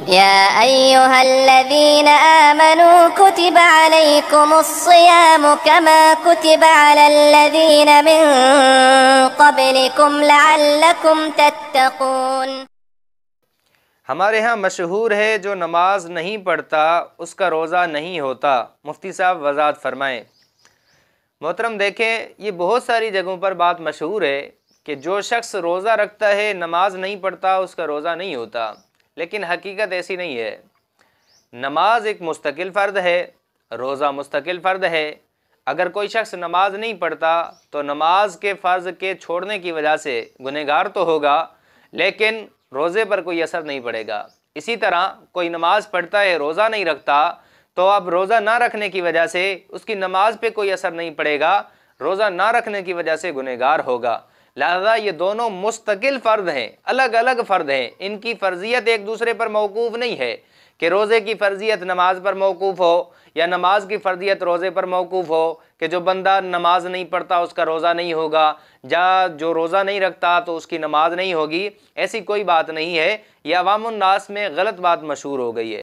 या अय्युहल्लज़ीना आमनू कुतिबा अलैकुमुस्सियामु कमा कुतिबा अलल्लज़ीना मिन क़ब्लिकुम लअल्लकुम तत्तक़ून। हमारे यहाँ मशहूर है, जो नमाज नहीं पढ़ता उसका रोज़ा नहीं होता। मुफ्ती साहब वज़ाहत फरमाएँ। मोहतरम देखें, ये बहुत सारी जगहों पर बात मशहूर है कि जो शख्स रोज़ा रखता है नमाज नहीं पढ़ता उसका रोज़ा नहीं होता, लेकिन हकीकत ऐसी नहीं है। नमाज एक मुस्तकिल फ़र्द है, रोज़ा मुस्तकिल फ़र्द है। अगर कोई शख्स नमाज नहीं पढ़ता तो नमाज के फ़र्ज़ के छोड़ने की वजह से गुनहगार तो होगा, लेकिन रोज़े पर कोई असर नहीं पड़ेगा। इसी तरह कोई नमाज पढ़ता है, रोज़ा नहीं रखता, तो अब रोज़ा ना रखने की वजह से उसकी नमाज पे कोई असर नहीं पड़ेगा, रोज़ा ना रखने की वजह से गुनहगार होगा। लिहाजा ये दोनों मुस्तकिल फ़र्द हैं, अलग अलग फ़र्द हैं। इनकी फ़र्जियत एक दूसरे पर मौकूफ़ नहीं है कि रोज़े की फ़र्जियत नमाज पर मौकूफ़ हो या नमाज की फ़र्जियत रोज़े पर मौकूफ़ हो, कि जो बंदा नमाज नहीं पढ़ता उसका रोज़ा नहीं होगा, या जो रोज़ा नहीं रखता तो उसकी नमाज नहीं होगी। ऐसी कोई बात नहीं है। यह अवामुन्नास में गलत बात मशहूर हो गई है।